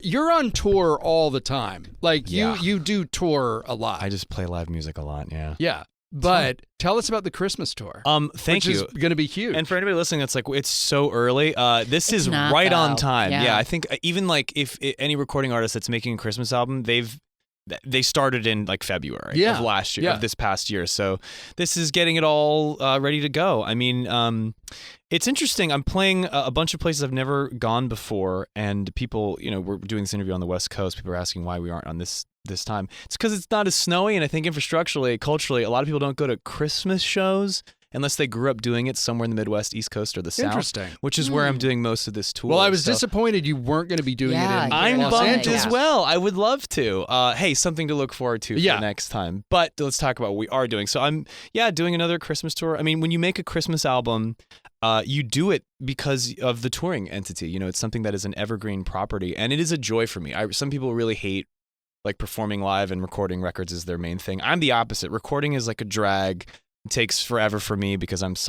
You're on tour all the time. Like you do tour a lot. I just play live music a lot. Yeah. Yeah. But tell us about the Christmas tour. Thank you. Which is going to be huge. And for anybody listening, that's like, it's so early. This is not, right on though. time. Yeah. I think even like if any recording artist that's making a Christmas album, they started in like February of last year, of this past year. So this is getting it all ready to go. I mean, it's interesting. I'm playing a bunch of places I've never gone before, and people, we're doing this interview on the West Coast. People are asking why we aren't on this time. It's because it's not as snowy, and I think infrastructurally, culturally, a lot of people don't go to Christmas shows unless they grew up doing it somewhere in the Midwest, East Coast, or the South. Interesting. Which is where I'm doing most of this tour. Well, I was disappointed you weren't going to be doing it in I'm Los bummed Angeles. as well. I would love to. Hey, something to look forward to for next time. But let's talk about what we are doing. So I'm, doing another Christmas tour. I mean, when you make a Christmas album, you do it because of the touring entity. It's something that is an evergreen property, and it is a joy for me. Some people really hate like performing live and recording records is their main thing. I'm the opposite. Recording is like a drag. It takes forever for me because I'm just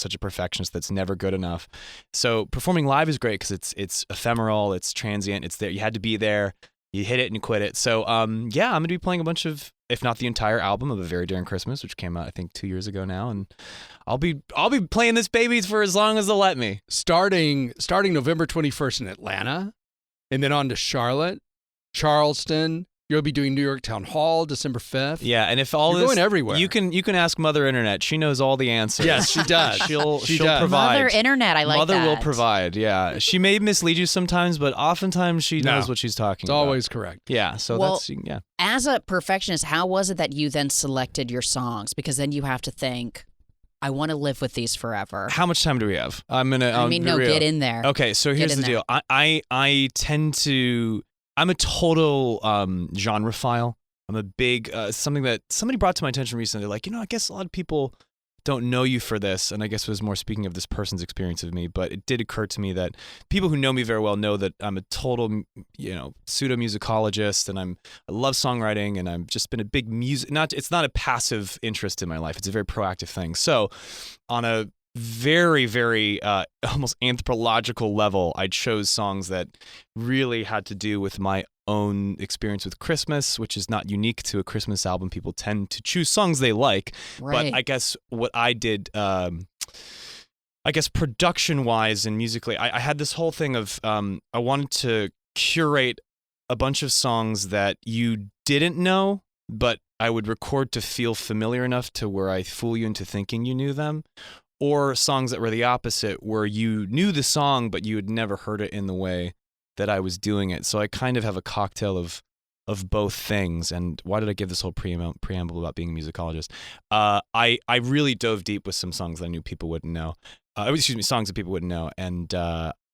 such a perfectionist that's never good enough. So performing live is great because it's ephemeral, it's transient, it's there. You had to be there. You hit it and you quit it. So I'm gonna be playing a bunch of, if not the entire album of A Very Darren Crissmas, which came out I think 2 years ago now, and I'll be playing this baby for as long as they'll let me. Starting November 21st in Atlanta, and then on to Charlotte, Charleston. You'll be doing New York Town Hall December 5th. Yeah, and if You're going everywhere. you can ask Mother Internet. She knows all the answers. Yes, she does. She'll does. provide. Mother Internet, I like Mother that. will provide. Yeah, she may mislead you sometimes, but oftentimes she knows what she's talking about. It's always correct. Yeah, so Well, that's As a perfectionist, how was it that you then selected your songs? Because then you have to think, I want to live with these forever. How much time do we have? Get in there. Okay, so here's the deal. I tend to. I'm a total genre-phile. I'm a big, something that somebody brought to my attention recently. Like, I guess a lot of people don't know you for this. And I guess it was more speaking of this person's experience of me. But it did occur to me that people who know me very well know that I'm a total, pseudo-musicologist. And I love songwriting. And I've just been a big it's not a passive interest in my life. It's a very proactive thing. So on a very, very almost anthropological level, I chose songs that really had to do with my own experience with Christmas, which is not unique to a Christmas album. People tend to choose songs they like. Right. But I guess what I did, production-wise and musically, I had this whole thing of I wanted to curate a bunch of songs that you didn't know, but I would record to feel familiar enough to where I fool you into thinking you knew them. Or songs that were the opposite, where you knew the song, but you had never heard it in the way that I was doing it. So I kind of have a cocktail of both things. And why did I give this whole preamble about being a musicologist? I really dove deep with some songs that I knew people wouldn't know. Songs that people wouldn't know. And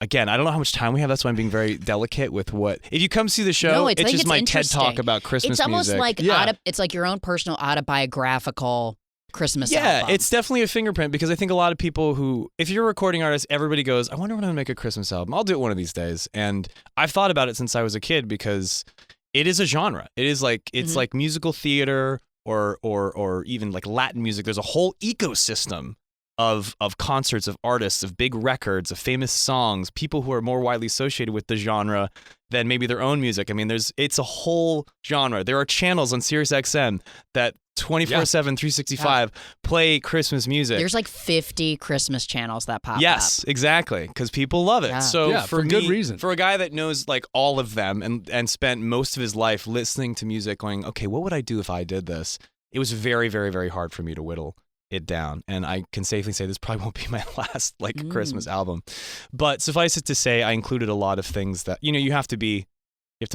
again, I don't know how much time we have. That's why I'm being very delicate with what. If you come see the show, it's just my TED Talk about Christmas music. It's almost like it's like your own personal autobiographical Christmas album. It's definitely a fingerprint because I think a lot of people who, if you're a recording artist, everybody goes, I wonder when I'm going to make a Christmas album. I'll do it one of these days. And I've thought about it since I was a kid because it is a genre. It is like, it's like musical theater or even like Latin music. There's a whole ecosystem of concerts, of artists, of big records, of famous songs, people who are more widely associated with the genre than maybe their own music. I mean, it's a whole genre. There are channels on SiriusXM that 24/7, 365 play Christmas music. There's like 50 Christmas channels that pop up. Yes, exactly, because people love it. Yeah. So for me, good reason. For a guy that knows like all of them and spent most of his life listening to music going, okay, what would I do if I did this? It was very, very, very hard for me to whittle it down. And I can safely say this probably won't be my last Christmas album. But suffice it to say, I included a lot of things that, you have to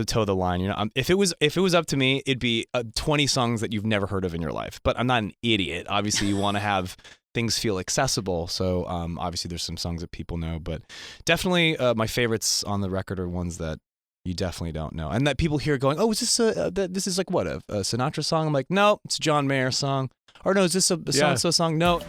toe the line. If it was up to me, it'd be 20 songs that you've never heard of in your life. But I'm not an idiot. Obviously, you want to have things feel accessible. So obviously, there's some songs that people know. But definitely, my favorites on the record are ones that you definitely don't know, and that people hear going, "Oh, is this this is like what a Sinatra song?" I'm like, no, it's a John Mayer song. Or no, is this a so-and-so song? No,